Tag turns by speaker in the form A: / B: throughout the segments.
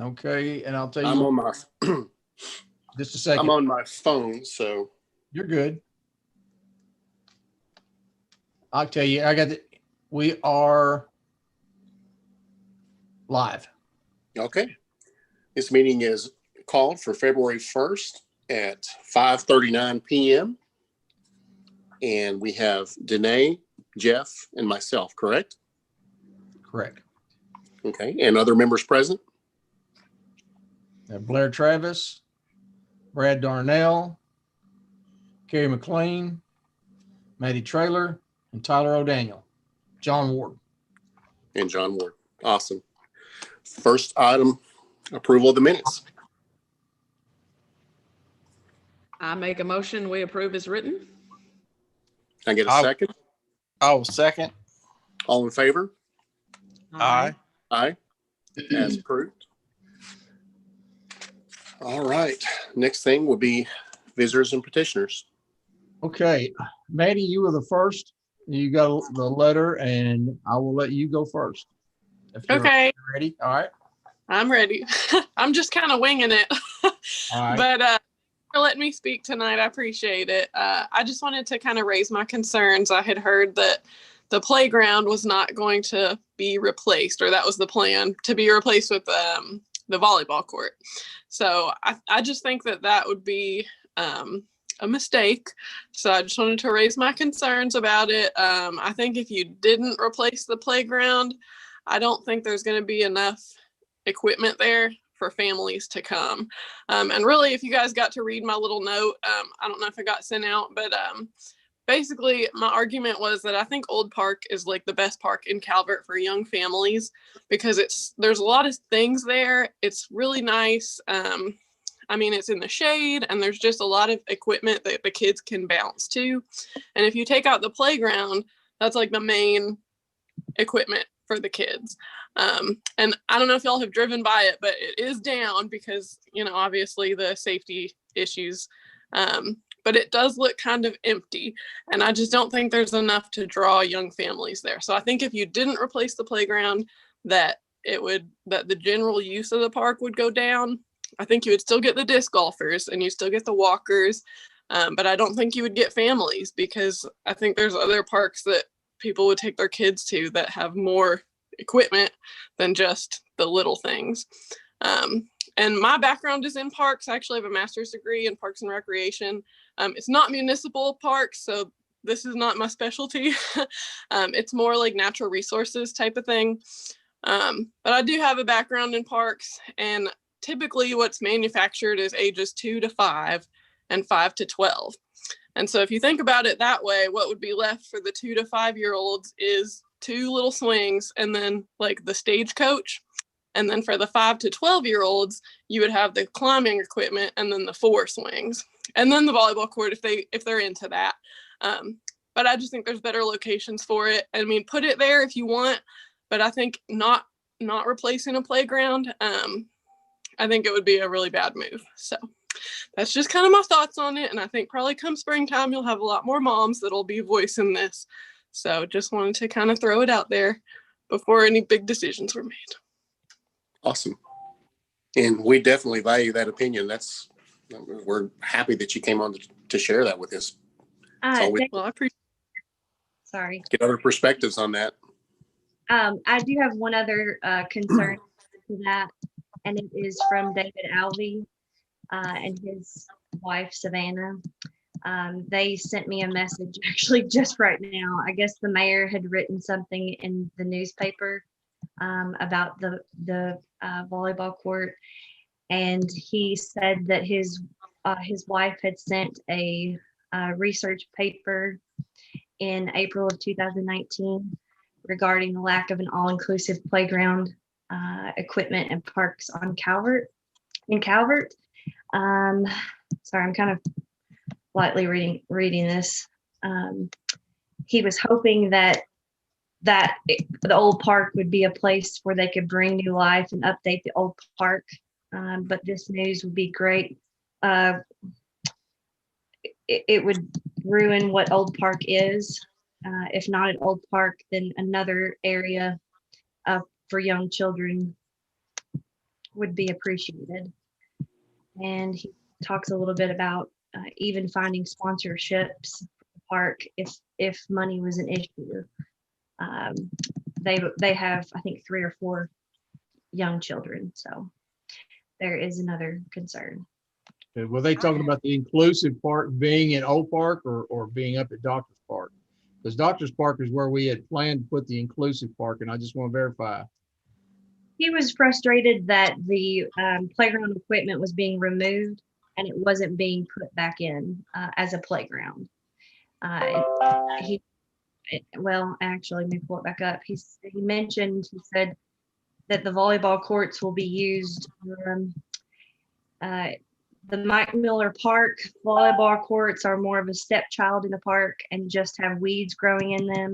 A: Okay, and I'll tell
B: I'm
A: you
B: on my
A: just a
B: I'm
A: second.
B: on my phone, so
A: You're good. I'll tell you, we are live.
B: okay. This meeting is called for February 1st at 5:39 p.m. And we have Danae, Jeff, and myself, correct?
A: Correct.
B: Okay. And other members present?
A: Blair Travis, Brad Darnell, Kerry McLean, Maddie Traylor, and Tyler O'Daniel. John Ward.
B: And John Ward. Awesome. First item, approval of the minutes.
C: I make a motion, we approve as written.
B: Can I get a second?
D: Oh, second.
B: All in favor?
D: Aye.
B: Aye. As approved. All right. Next thing will be visitors and petitioners.
A: Okay, Maddie, you were the first. You got the letter, and I will let you go first. If you're
C: Okay,
A: ready. All right.
C: I'm ready. I'm just kind of winging it.
A: All right.
C: But for letting me speak tonight, I appreciate it. I just wanted to kind of raise my concerns. I had heard that the playground was not going to be replaced, or that was the plan, to be replaced with the volleyball court. So I just think that would be a mistake. So I just wanted to raise my concerns about it. I think if you didn't replace the playground, I don't think there's going to be enough equipment there for families to come. And really, if you guys got to read my little note, I don't know if it got sent out, but basically my argument was that I think Old Park is like the best park in Calvert for young families, because there's a lot of things there. It's really nice. I mean, it's in the shade, and there's just a lot of equipment that the kids can bounce to. And if you take out the playground, that's like the main equipment for the kids. And I don't know if y'all have driven by it, but it is down because, obviously the safety issues. But it does look kind of empty. And I just don't think there's enough to draw young families there. So I think if you didn't replace the playground, that the general use of the park would go down. I think you would still get the disc golfers and you still get the walkers. But I don't think you would get families, because I think there's other parks that people would take their kids to that have more equipment than just the little things. And my background is in parks. I actually have a master's degree in parks and recreation. It's not municipal parks, so this is not my specialty. It's more like natural resources type of thing. But I do have a background in parks, and typically what's manufactured is ages 2 to 5 and 5 to 12. And so if you think about it that way, what would be left for the 2 to 5-year-olds is 2 little swings and then like the stagecoach. And then for the 5 to 12-year-olds, you would have the climbing equipment and then the 4 swings. And then the volleyball court if they're into that. But I just think there's better locations for it. I mean, put it there if you want, but I think not replacing a playground, I think it would be a really bad move. So that's just kind of my thoughts on it. And I think probably come springtime, you'll have a lot more moms that'll be voicing this. So just wanted to kind of throw it out there before any big decisions were made.
B: Awesome. And we definitely value that opinion. We're happy that you came on to share that with us.
C: I appreciate.
E: Sorry.
B: Get other perspectives on that.
E: I do have one other concern to that, and it is from David Alvey and his wife, Savannah. They sent me a message actually just right now. I guess the mayor had written something in the newspaper about the volleyball court, and he said that his wife had sent a research paper in April of 2019 regarding the lack of an all-inclusive playground equipment and parks on Calvert. Sorry, I'm kind of lightly reading this. He was hoping that the old park would be a place where they could bring new life and update the old park. But this news would be great. It would ruin what Old Park is. If not an old park, then another area for young children would be appreciated. And he talks a little bit about even finding sponsorships for the park if money was an issue. They have, I think, 3 or 4 young children, so there is another concern.
A: Were they talking about the inclusive park being in Old Park or being up at Doctor's Park? Because Doctor's Park is where we had planned to put the inclusive park, and I just want to verify.
E: He was frustrated that the playground equipment was being removed and it wasn't being put back in as a playground. Well, actually, let me pull it back up. He said that the volleyball courts will be used. The Mike Miller Park volleyball courts are more of a stepchild in the park and just have weeds growing in them.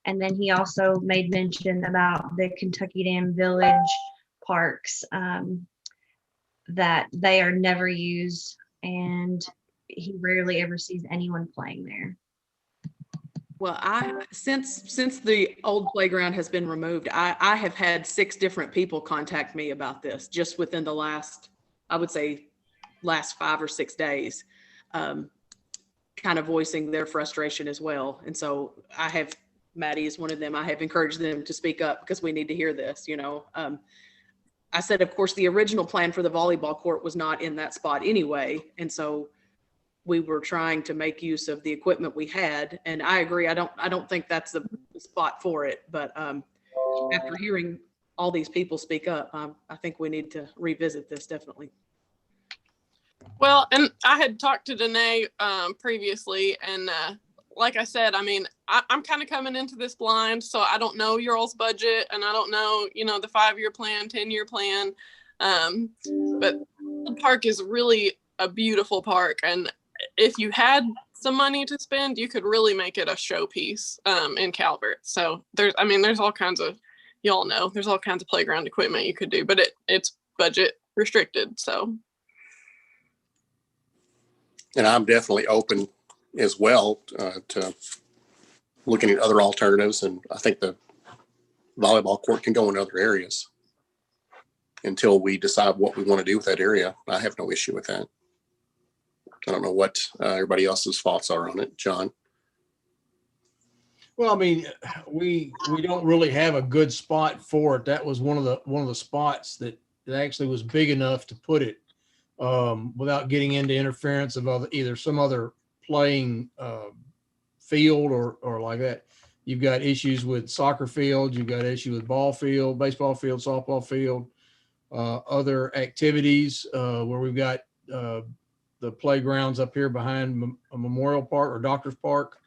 E: And then he also made mention about the Kentucky Dam Village parks that they are never used, and he rarely ever sees anyone playing there.
F: Well, since the old playground has been removed, I have had 6 different people contact me about this just within the last, I would say, last 5 or 6 days, kind of voicing their frustration as well. And so Maddie is one of them. I have encouraged them to speak up because we need to hear this, I said, of course, the original plan for the volleyball court was not in that spot anyway. And so we were trying to make use of the equipment we had. And I agree. I don't think that's the spot for it. But after hearing all these people speak up, I think we need to revisit this definitely.
C: Well, and I had talked to Danae previously, and like I said, I mean, I'm kind of coming into this blind, so I don't know your all's budget, and I don't know, the 5-year plan, 10-year plan. But the park is really a beautiful park, and if you had some money to spend, you could really make it a showpiece in Calvert. So there's all kinds of, there's all kinds of playground equipment you could do, but it's budget restricted. So.
B: And I'm definitely open as well to looking at other alternatives. And I think the volleyball court can go in other areas until we decide what we want to do with that area. I have no issue with that. I don't know what everybody else's thoughts are on it. John?
A: Well, I mean, we don't really have a good spot for it. That was one of the spots that actually was big enough to put it without getting into interference of either some other playing field or like that. You've got issues with soccer fields. You've got issue with ball field, baseball field, softball field, other activities where we've got the playgrounds up here behind a Memorial Park or Doctor's Park.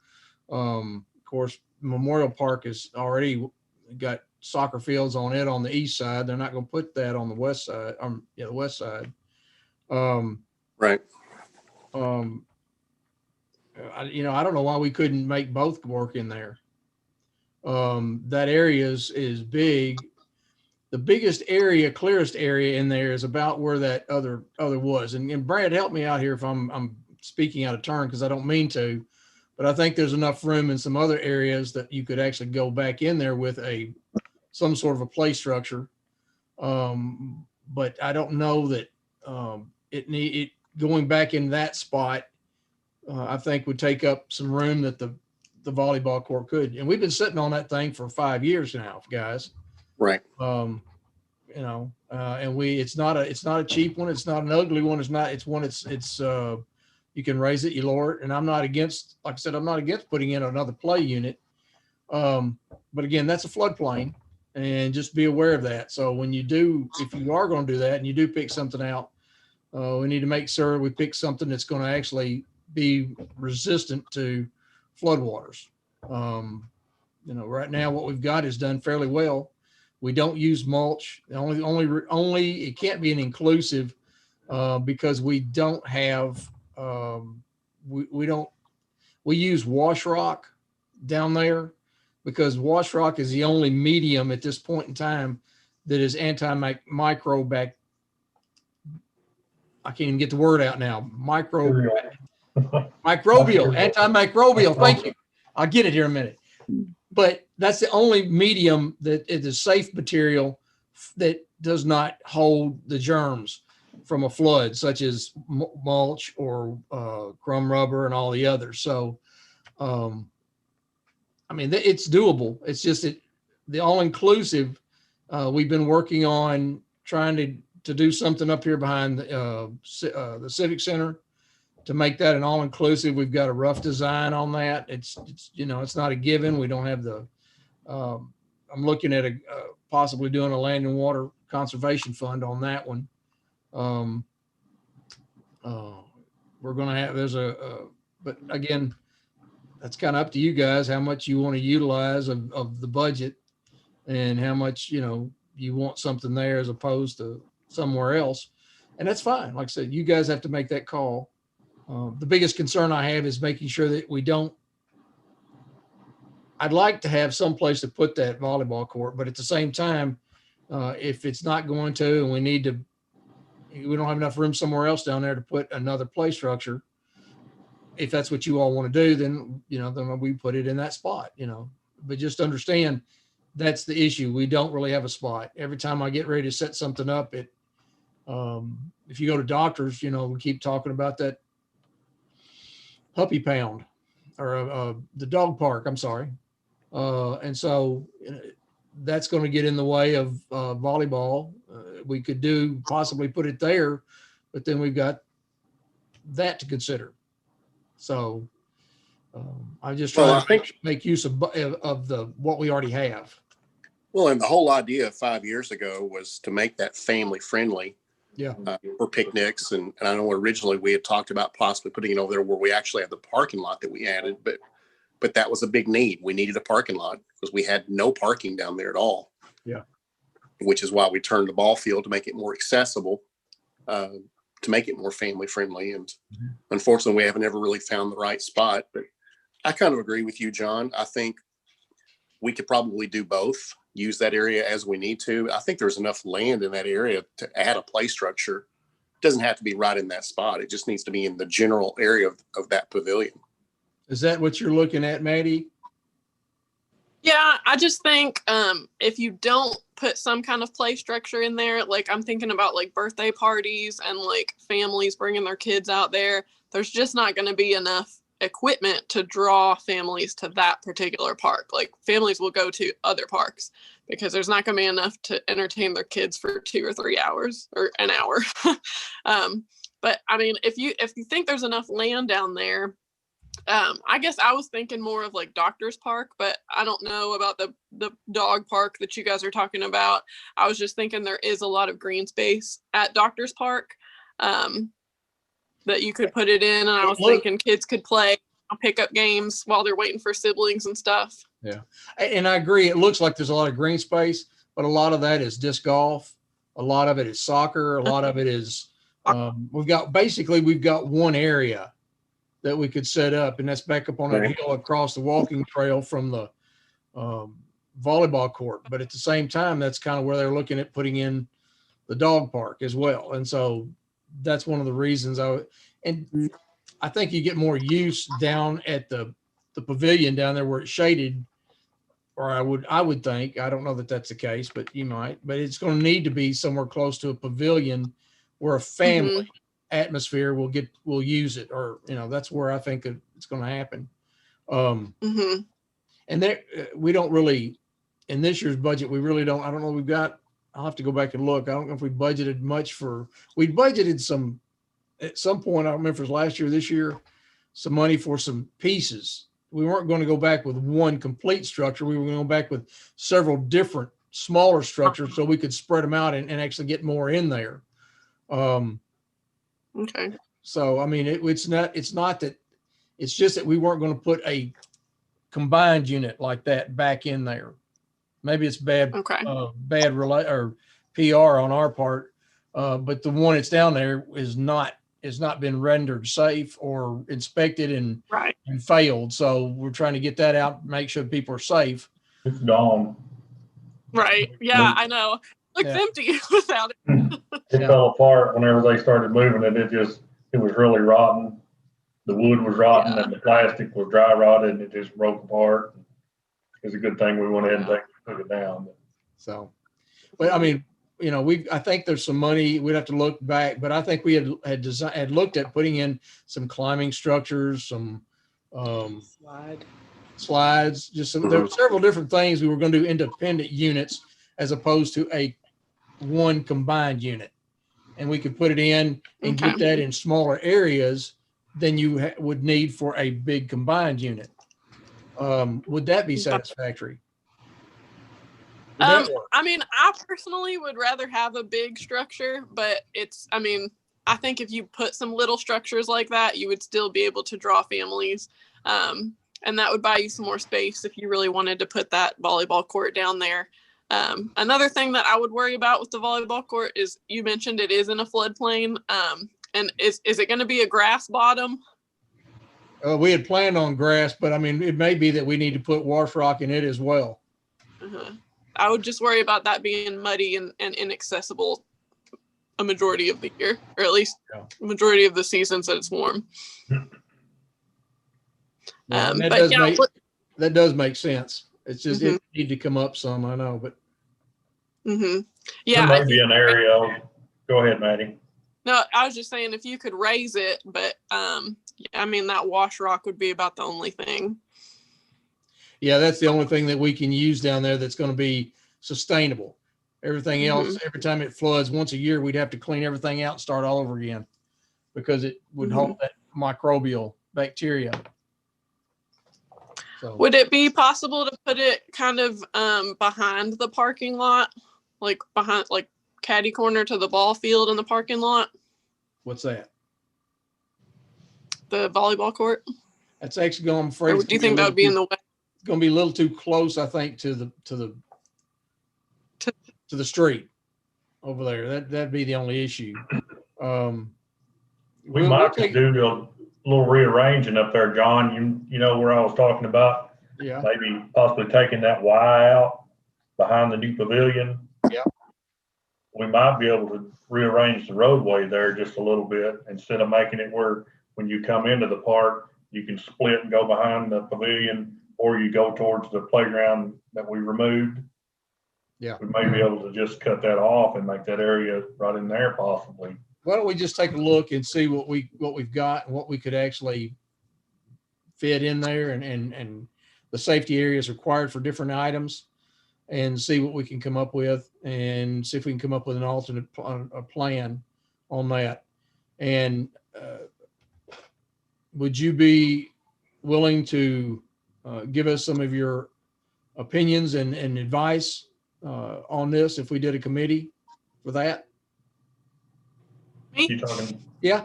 A: Of course, Memorial Park has already got soccer fields on it on the east side. They're not going to put that on the west side. The west side.
B: Right.
A: I don't know why we couldn't make both work in there. That area is big. The biggest area, clearest area in there is about where that other was. And Brad, help me out here if I'm speaking out of turn, because I don't mean to, but I think there's enough room in some other areas that you could actually go back in there with some sort of a play structure. But I don't know that it going back in that spot, I think would take up some room that the volleyball court could. And we've been sitting on that thing for 5 years now, guys.
B: Right.
A: And it's not a cheap one. It's not an ugly one. It's one you can raise it, you lower it. And I'm not against, like I said, I'm not against putting in another play unit. But again, that's a floodplain, and just be aware of that. So when if you are going to do that and you do pick something out, we need to make sure we pick something that's going to actually be resistant to floodwaters. Right now what we've got is done fairly well. We don't use mulch. Only it can't be an inclusive because we don't have we use wash rock down there, because wash rock is the only medium at this point in time that is antimicrobial. I can't even get the word out now. Microbial, antimicrobial. Thank you. I'll get it here in a minute. But that's the only medium that is a safe material that does not hold the germs from a flood, such as mulch or crumb rubber and all the others. So, I mean, it's doable. It's just that the all-inclusive, we've been working on trying to do something up here behind the Civic Center to make that an all-inclusive. We've got a rough design on that. It's it's not a given. We don't have the, I'm looking at possibly doing a land and water conservation fund on that one. We're going to have, but again, that's kind of up to you guys, how much you want to utilize of the budget and how much, you want something there as opposed to somewhere else. And that's fine. Like I said, you guys have to make that call. The biggest concern I have is making sure that I'd like to have some place to put that volleyball court, but at the same time, if it's not going to, and we don't have enough room somewhere else down there to put another play structure, if that's what you all want to do, then, then we put it in that spot, but just understand that's the issue. We don't really have a spot. Every time I get ready to set something up, if you go to doctors, we keep talking about that puppy pound or the dog park, I'm sorry. And so that's going to get in the way of volleyball. We could possibly put it there, but then we've got that to consider. So I'm just trying to make use of what we already have.
B: Well, and the whole idea 5 years ago was to make that family friendly.
A: Yeah.
B: For picnics. And I know originally we had talked about possibly putting it over there where we actually have the parking lot that we added, but that was a big need. We needed a parking lot because we had no parking down there at all.
A: Yeah.
B: Which is why we turned the ball field to make it more accessible, to make it more family friendly. And unfortunately, we haven't ever really found the right spot. But I kind of agree with you, John. I think we could probably do both, use that area as we need to. I think there's enough land in that area to add a play structure. It doesn't have to be right in that spot. It just needs to be in the general area of that pavilion.
A: Is that what you're looking at, Maddie?
C: Yeah, I just think if you don't put some kind of play structure in there, like I'm thinking about like birthday parties and like families bringing their kids out there, there's just not going to be enough equipment to draw families to that particular park. Like families will go to other parks because there's not going to be enough to entertain their kids for 2 or 3 hours or an hour. But I mean, if you think there's enough land down there, I guess I was thinking more of like Doctor's Park, but I don't know about the dog park that you guys are talking about. I was just thinking there is a lot of green space at Doctor's Park that you could put it in. And I was thinking kids could play pickup games while they're waiting for siblings and stuff.
A: Yeah. And I agree. It looks like there's a lot of green space, but a lot of that is disc golf. A lot of it is soccer. A lot of it is, we've got one area that we could set up, and that's back up on that hill across the walking trail from the volleyball court. But at the same time, that's kind of where they're looking at putting in the dog park as well. And so that's one of the reasons I think you get more use down at the pavilion down there where it's shaded, or I would think, I don't know that that's the case, but you might, but it's going to need to be somewhere close to a pavilion where a family atmosphere will use it, or that's where I think it's going to happen. And there we don't really, in this year's budget, we really don't, I don't know, I'll have to go back and look. I don't know if we budgeted much we budgeted some, at some point, I don't remember if it was last year, this year, some money for some pieces. We weren't going to go back with one complete structure. We were going to go back with several different smaller structures so we could spread them out and actually get more in there.
C: Okay.
A: So, I mean, it's not that, it's just that we weren't going to put a combined unit like that back in there. Maybe it's bad or PR on our part. But the one that's down there has not been rendered safe or inspected and failed. So we're trying to get that out, make sure people are safe.
G: It's gone.
C: Right. Yeah, I know. Looks empty without it.
G: It fell apart whenever they started moving it. It was really rotten. The wood was rotten and the plastic was dry rotted and it just broke apart. It's a good thing we went ahead and took it down.
A: So, but I mean, I think there's some money. We'd have to look back, but I think we had looked at putting in some climbing structures, some slides, there were several different things we were going to do independent units as opposed to one combined unit. And we could put it in and get that in smaller areas than you would need for a big combined unit. Would that be satisfactory?
C: I mean, I personally would rather have a big structure, but I think if you put some little structures like that, you would still be able to draw families. And that would buy you some more space if you really wanted to put that volleyball court down there. Another thing that I would worry about with the volleyball court is you mentioned it is in a floodplain. And is it going to be a grass bottom?
A: We had planned on grass, but I mean, it may be that we need to put wash rock in it as well.
C: I would just worry about that being muddy and inaccessible a majority of the year, or at least majority of the seasons that it's warm.
A: That does make sense. It's just it need to come up some, I know, but
C: yeah,
G: there might be an area. Go ahead, Maddie.
C: No, I was just saying if you could raise it, but I mean that wash rock would be about the only thing. Yeah,
A: that's the only thing that we can use down there that's going to be sustainable. Everything else, every time it floods once a year, we'd have to clean everything out and start all over again because it would hold that microbial bacteria. So,
C: would it be possible to put it kind of behind the parking lot, like behind, like caddy corner to the ball field in the parking lot?
A: What's that?
C: The volleyball court.
A: That's actually going. I'm afraid.
C: Or do you think that would be in the way?
A: It's going to be a little too close, I think, to the street over there. That'd be the only issue.
G: We might do a little rearranging up there, John. You know where I was talking about?
A: Yeah.
G: Maybe possibly taking that Y out behind the new pavilion.
A: Yeah.
G: We might be able to rearrange the roadway there just a little bit instead of making it where when you come into the park, you can split and go behind the pavilion, or you go towards the playground that we removed.
A: Yeah.
G: We may be able to just cut that off and make that area right in there possibly.
A: Why don't we just take a look and see what we've got and what we could actually fit in there and the safety areas required for different items, and see what we can come up with and see if we can come up with an alternate plan on that. And would you be willing to give us some of your opinions and advice on this if we did a committee for that?
C: Me?
G: You talking?
A: Yeah.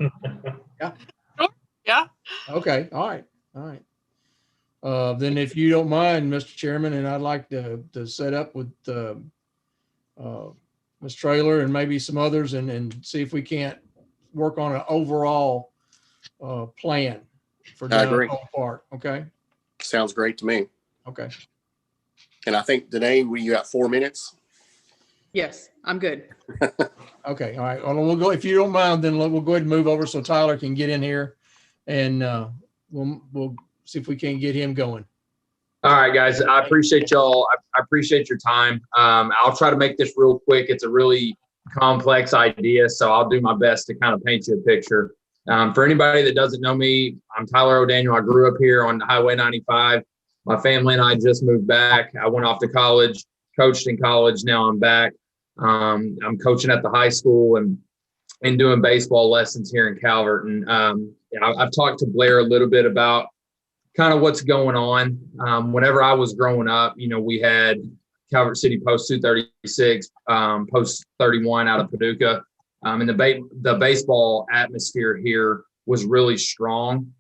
A: Yeah.
C: Sure. Yeah.
A: Okay. All right. Then if you don't mind, Mr. Chairman, and I'd like to set up with Ms. Traylor and maybe some others and see if we can't work on an overall plan for down the whole park. Okay.
B: Sounds great to me.
A: Okay.
B: And I think, Danae, you got 4 minutes?
F: Yes, I'm good.
A: Okay. All right. Well, we'll go, if you don't mind, then we'll go ahead and move over so Tyler can get in here, and we'll see if we can get him going.
H: All right, guys. I appreciate y'all. I appreciate your time. I'll try to make this real quick. It's a really complex idea, so I'll do my best to kind of paint you a picture. For anybody that doesn't know me, I'm Tyler O'Daniel. I grew up here on Highway 95. My family and I just moved back. I went off to college, coached in college. Now I'm back. I'm coaching at the high school and doing baseball lessons here in Calvert. And I've talked to Blair a little bit about kind of what's going on. Whenever I was growing up, we had Calvert City Post 236, Post 31 out of Paducah. And the baseball atmosphere here was really strong.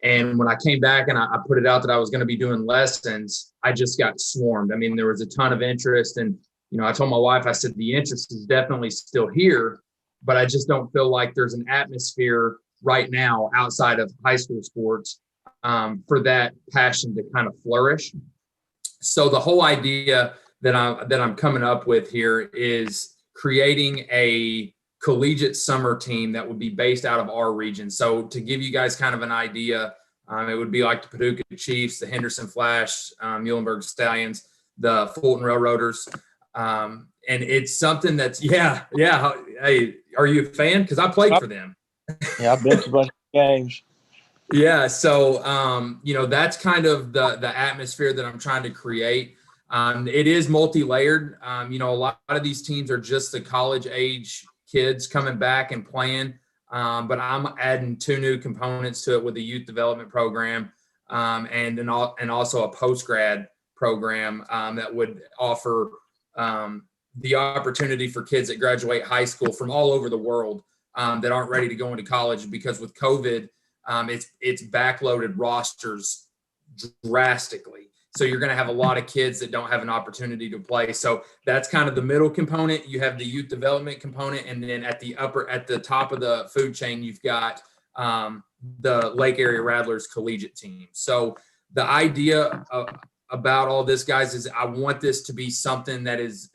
H: And when I came back and I put it out that I was going to be doing lessons, I just got swarmed. I mean, there was a ton of interest. And, I told my wife, I said, the interest is definitely still here, but I just don't feel like there's an atmosphere right now outside of high school sports for that passion to kind of flourish. So the whole idea that I'm coming up with here is creating a collegiate summer team that would be based out of our region. So to give you guys kind of an idea, it would be like the Paducah Chiefs, the Henderson Flash, Muhlenberg Stallions, the Fulton Railroaders. and it's something that's, yeah. Hey, are you a fan? Because I played for them.
D: Yeah, I've been to a bunch of games.
H: Yeah. So, that's kind of the atmosphere that I'm trying to create. It is multi-layered. A lot of these teams are just the college age kids coming back and playing. But I'm adding 2 new components to it with a youth development program, and also a post-grad program that would offer the opportunity for kids that graduate high school from all over the world that aren't ready to go into college, because with COVID, it's backloaded rosters drastically. So you're going to have a lot of kids that don't have an opportunity to play. So that's kind of the middle component. You have the youth development component, and then at the top of the food chain, you've got the Lake Area Rattlers collegiate team. So the idea about all this, guys, is I want this to be something that is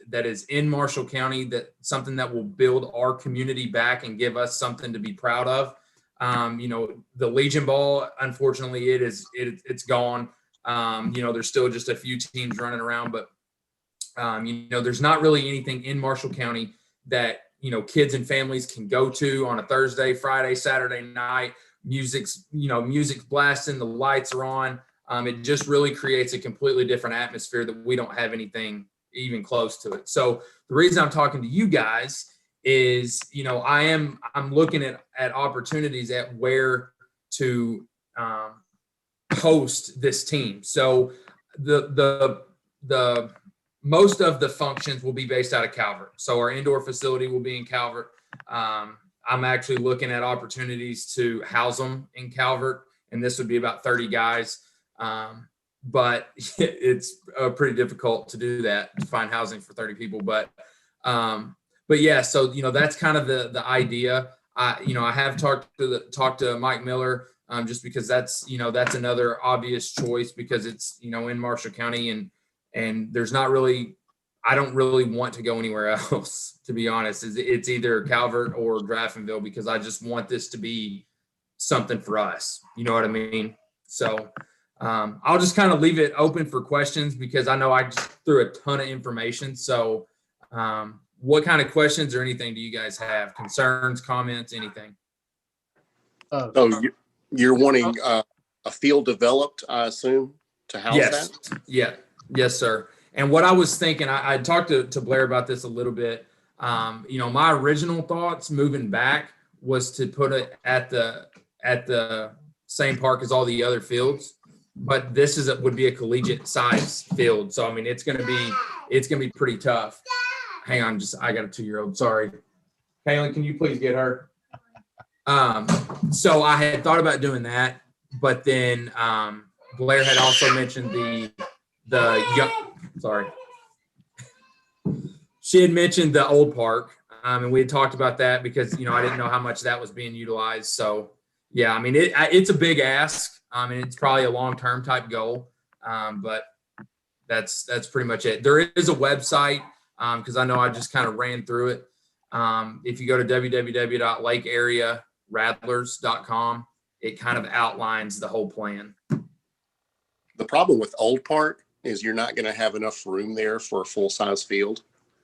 H: in Marshall County, something that will build our community back and give us something to be proud of. The Legion Ball, unfortunately, it's gone. There's still just a few teams running around, but there's not really anything in Marshall County that kids and families can go to on a Thursday, Friday, Saturday night. Music's blasting, the lights are on. It just really creates a completely different atmosphere that we don't have anything even close to it. So the reason I'm talking to you guys is, I'm looking at opportunities at where to host this team. So the most of the functions will be based out of Calvert. So our indoor facility will be in Calvert. I'm actually looking at opportunities to house them in Calvert, and this would be about 30 guys. But it's pretty difficult to do that, to find housing for 30 people. But yeah, so, that's kind of the idea. I have talked to Mike Miller, just because that's another obvious choice, because it's, in Marshall County, and there's not really, I don't really want to go anywhere else, to be honest. It's either Calvert or Graftonville, because I just want this to be something for us. You know what I mean? So I'll just kind of leave it open for questions, because I know I just threw a ton of information. So what kind of questions or anything do you guys have? Concerns, comments, anything?
B: You're wanting a field developed, I assume, to house that?
H: Yeah. Yes, sir. And what I was thinking, I talked to Blair about this a little bit. My original thoughts moving back was to put it at the same park as all the other fields, but this would be a collegiate size field. So, I mean, it's going to be pretty tough. Hang on, I got a 2-year-old. Sorry. Kaylin, can you please get her? So I had thought about doing that, but then Blair had also mentioned she had mentioned the old park, and we had talked about that because, I didn't know how much that was being utilized. So yeah, I mean, it's a big ask. And it's probably a long-term type goal. But that's pretty much it. There is a website, because I know I just kind of ran through it. If you go to www.lakearearattlers.com, it kind of outlines the whole plan.
B: The problem with Old Park is you're not going to have enough room there for a full-size field.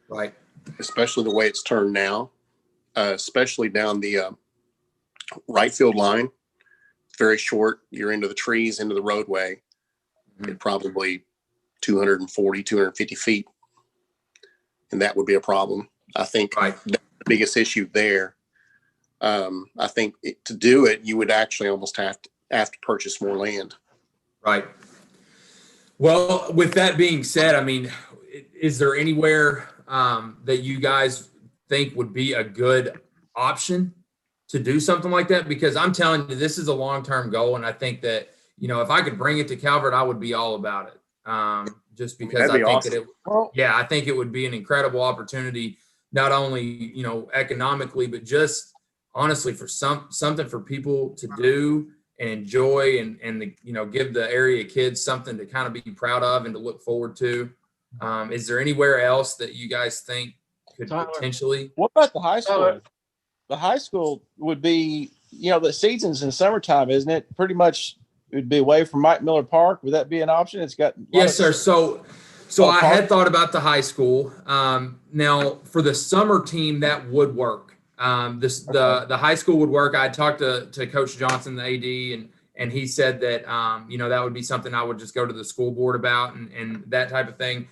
H: Right.
B: Especially the way it's turned now, especially down the right field line. Very short. You're into the trees, into the roadway. Mm-hmm. At probably 240, 250 feet. And that would be a problem. I think that's the biggest issue there. I think to do it, you would actually almost have to purchase more land.
H: Right. Well, with that being said, I mean, is there anywhere that you guys think would be a good option to do something like that? Because I'm telling you, this is a long-term goal. And I think that, if I could bring it to Calvert, I would be all about it. Just because I think awesome. I think it would be an incredible opportunity, not only, economically, but just honestly for something for people to do and enjoy and give the area kids something to kind of be proud of and to look forward to. Is there anywhere else that you guys think could potentially?
D: What about the high school? The high school would be, the season's in summertime, isn't it? Pretty much it would be away from Mike Miller Park. Would that be an option? It's got.
H: Yes, sir. So So
D: Oh,
H: I
D: Park?
H: had thought about the high school. Now for the summer team, that would work. The high school would work. I talked to Coach Johnson, the AD, and he said that that would be something I would just go to the school board about and that type of thing.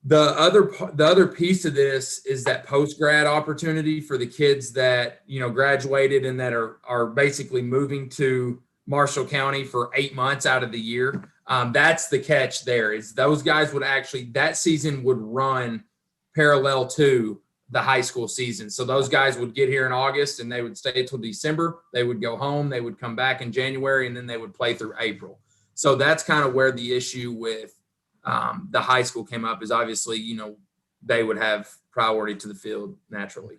H: The other piece of this is that post-grad opportunity for the kids that graduated and that are basically moving to Marshall County for 8 months out of the year. That's the catch there, is those guys would actually, that season would run parallel to the high school season. So those guys would get here in August and they would stay till December. They would go home, they would come back in January, and then they would play through April. So that's kind of where the issue with the high school came up, is obviously, they would have priority to the field naturally.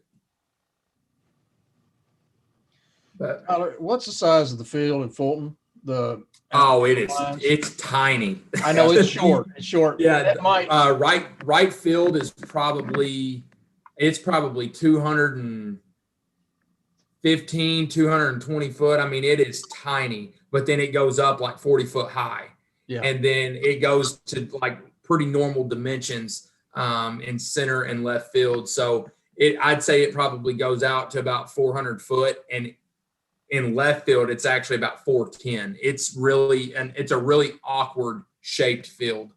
H: But
A: Tyler, what's the size of the field in Fulton?
H: it's tiny.
A: I know it's short. It's short.
H: Yeah,
A: That might.
H: right field is probably 215, 220 foot. I mean, it is tiny, but then it goes up like 40 foot high.
A: Yeah.
H: And then it goes to like pretty normal dimensions in center and left field. So I'd say it probably goes out to about 400 foot, and in left field, it's actually about 410. It's a really awkward shaped field.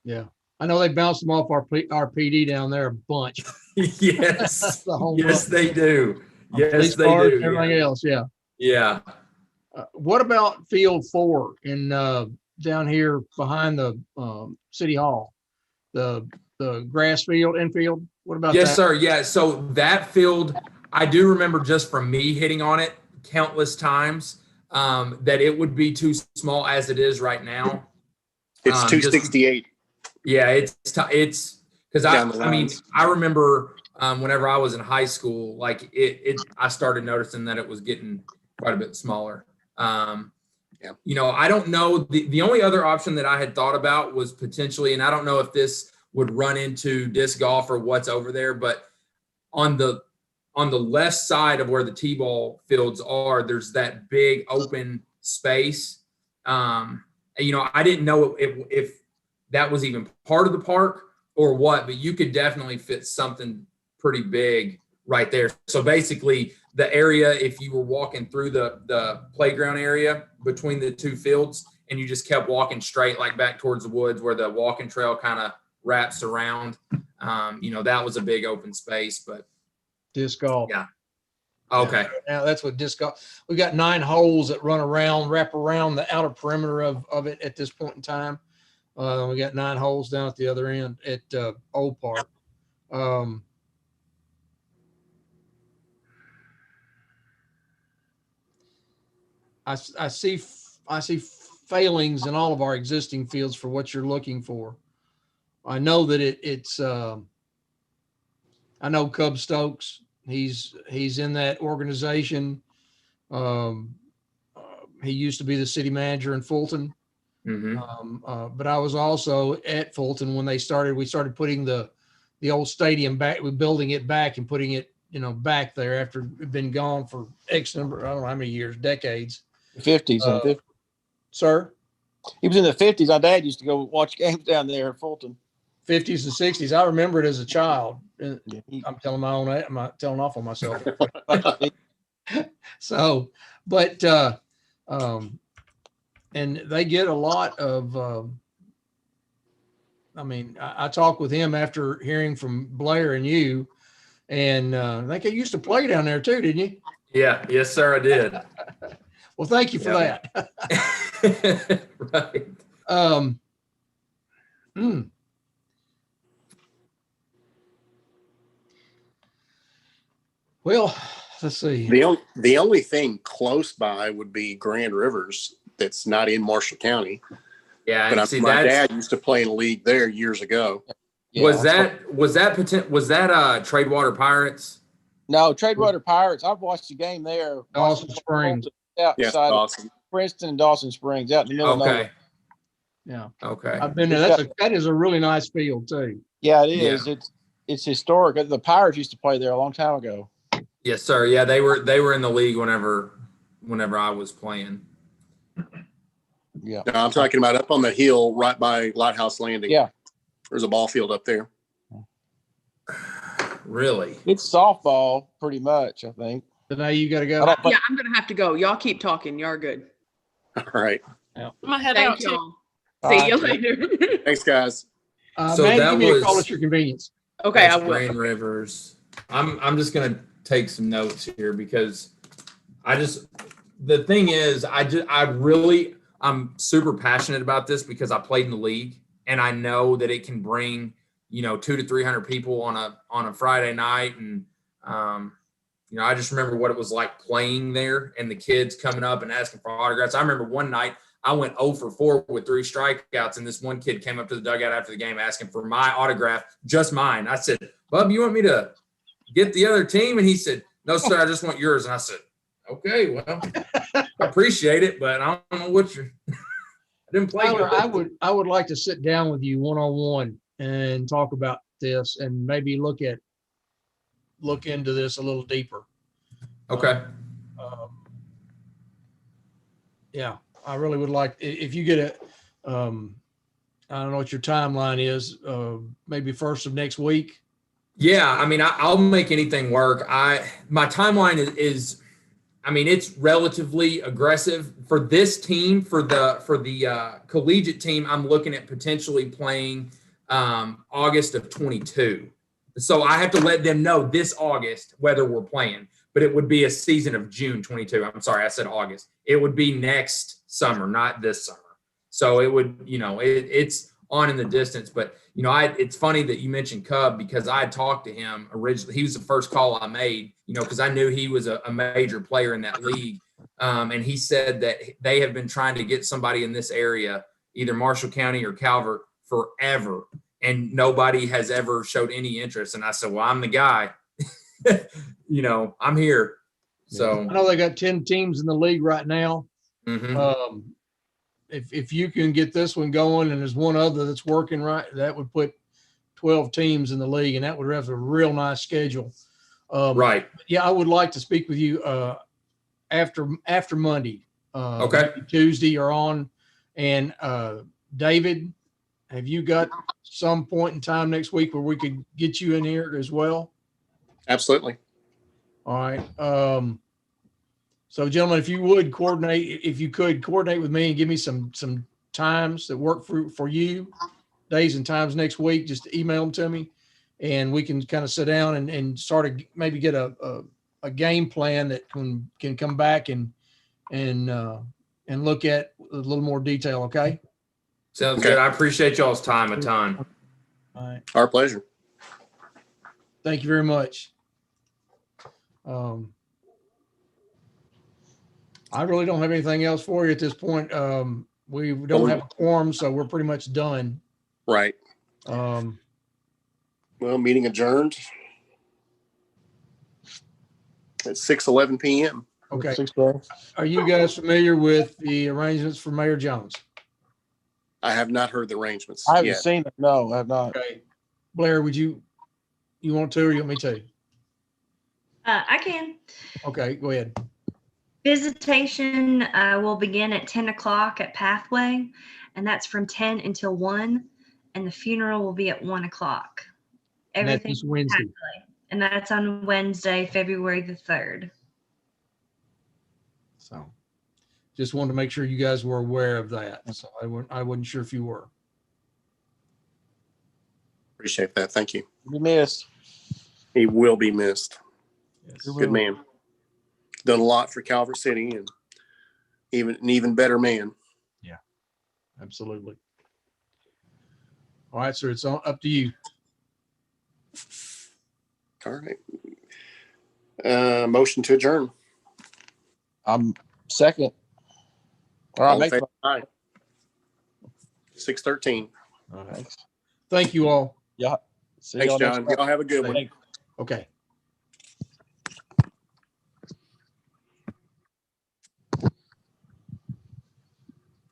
A: Yeah. I know they bounced them off our PD down there a bunch.
H: Yes.
A: The home
H: Yes,
A: run.
H: they do. Yes, they
A: Cars,
H: do.
A: everything else. Yeah.
H: Yeah.
A: What about field 4 in down here behind the city hall, the grass field infield? What about
H: Yes,
A: that?
H: sir. Yeah. So that field, I do remember just from me hitting on it countless times that it would be too small as it is right now.
B: It's 268.
H: Yeah, it's because I mean,
B: lines.
H: I remember whenever I was in high school, like I started noticing that it was getting quite a bit smaller. I don't know. The only other option that I had thought about was potentially, and I don't know if this would run into disc golf or what's over there, but on the left side of where the T-ball fields are, there's that big open space. I didn't know if that was even part of the park or what, but you could definitely fit something pretty big right there. So basically the area, if you were walking through the playground area between the two fields and you just kept walking straight, like back towards the woods where the walking trail kind of wraps around, that was a big open space, but
A: Disc golf.
H: yeah. Okay.
A: Now that's what disc golf. We got 9 holes that wrap around the outer perimeter of it at this point in time. We got 9 holes down at the other end at Old Park. I see failings in all of our existing fields for what you're looking for. I know that it's. I know Cub Stokes. He's in that organization. He used to be the city manager in Fulton.
H: Mm-hmm.
A: But I was also at Fulton when we started putting the old stadium back, we're building it back and putting it, back there after it had been gone for X number, I don't know how many years, decades.
D: 50s.
A: Sir?
D: He was in the 50s. My dad used to go watch games down there in Fulton.
A: 50s and 60s. I remember it as a child.
D: Yeah,
A: I'm telling I'm not telling off on myself. So, but, and they get a lot of, I talked with him after hearing from Blair and you, and I think you used to play down there too, didn't you?
H: Yeah. Yes, sir. I did.
A: Well, thank you for that.
H: Right.
A: Well, let's see.
B: The only thing close by would be Grand Rivers that's not in Marshall County.
H: Yeah.
B: But
H: And see,
B: my
H: that's,
B: dad used to play in a league there years ago.
D: Yeah,
H: was that Tradewater Pirates?
D: No, Tradewater Pirates. I've watched the game there.
A: Dawson Springs.
D: Outside
B: Yes,
D: of
B: awesome.
D: Princeton and Dawson Springs, out in the middle of
H: Okay.
D: nowhere.
A: Yeah.
H: Okay.
A: I've been there. That is a really nice field too.
D: Yeah, it is. It's historic. The Pirates used to play there a long time ago.
H: Yes, sir. Yeah, they were in the league whenever I was playing.
D: Yeah.
B: No, I'm talking about up on the hill right by Lighthouse Landing.
D: Yeah.
B: There's a ball field up there.
H: Really?
D: It's softball, pretty much, I think.
A: So now you got to
D: I
A: go.
D: don't think-
F: Yeah, I'm gonna have to go. Y'all keep talking. Y'all are good.
B: All right.
C: I'm gonna head out
F: Thank
C: too.
F: y'all. See you
D: Bye.
F: later.
B: Thanks, guys.
H: So
A: Maddie,
H: that
A: give me a call
H: was-
A: at your convenience.
F: Okay, I
H: That's
F: will.
H: Green Rivers. I'm just gonna take some notes here because the thing is I'm super passionate about this because I played in the league and I know that it can bring 200 to 300 people on a Friday night, and I just remember what it was like playing there and the kids coming up and asking for autographs. I remember one night I went 0 for 4 with 3 strikeouts, and this one kid came up to the dugout after the game asking for my autograph, just mine. I said, "Bub, you want me to get the other team?" And he said, "No, sir, I just want yours." And I said, "Okay, well, I appreciate it, but I don't know what you're." I didn't play.
A: Tyler,
H: good.
A: I would like to sit down with you one-on-one and talk about this and maybe look into this a little deeper.
H: Okay.
A: Yeah, I really would like, if you get I don't know what your timeline is, maybe first of next week.
H: Yeah, I mean, I'll make anything work. My timeline is it's relatively aggressive for this team. For the collegiate team, I'm looking at potentially playing August of 22. So I have to let them know this August whether we're playing, but it would be a season of June 22. I'm sorry, I said August. It would be next summer, not this summer. So it would, it's on in the distance. But it's funny that you mentioned Cub because I had talked to him originally. He was the first call I made, because I knew he was a major player in that league. And he said that they have been trying to get somebody in this area, either Marshall County or Calvert, forever, and nobody has ever showed any interest. And I said, well, I'm the guy. I'm here. So
A: I know they got 10 teams in the league right now.
H: mhm.
A: If you can get this one going and there's one other that's working right, that would put 12 teams in the league, and that would have a real nice schedule.
H: Right.
A: Yeah, I would like to speak with you after Monday.
H: Okay.
A: Maybe Tuesday or on. And David, have you got some point in time next week where we could get you in here as well?
B: Absolutely.
A: All right. So gentlemen, if you would coordinate with me and give me some times that work for you, days and times next week, just email them to me and we can kind of sit down and sort of maybe get a game plan that can come back and look at a little more detail. Okay.
H: Sounds
B: Okay.
H: good. I appreciate y'all's time a ton.
A: All right.
B: Our pleasure.
A: Thank you very much. I really don't have anything else for you at this point. We don't have a quorum, so we're pretty much done.
B: Right.
A: Um,
B: Well, meeting adjourned at 6:11 p.m.
A: okay.
D: 6 days.
A: Are you guys familiar with the arrangements for Mayor Jones?
B: I have not heard the arrangements
D: I haven't
B: yet.
D: seen it. No, I have not.
A: Okay. Blair, you want to, or you want me to?
E: I can.
A: Okay, go ahead.
E: Visitation will begin at 10 o'clock at Pathway, and that's from 10 until 1, and the funeral will be at 1 o'clock.
A: And that's
E: Everything
A: this Wednesday.
E: and that's on Wednesday, February the 3rd.
A: So just wanted to make sure you guys were aware of that. So I wasn't sure if you were.
B: Appreciate that. Thank you.
D: You missed.
B: He will be missed.
A: Yes.
B: Good man. Done a lot for Calvert City and an even better man.
A: Absolutely. All right, sir. It's up to you.
B: All right. Motion to adjourn.
D: I'm second. All right,
B: All in
D: make
B: favor? Aye. 6:13.
A: All right. Thank you all.
D: yeah. See
B: Thanks,
D: y'all next
B: John.
D: time.
B: Y'all have a good one.
D: Thanks.
A: Okay.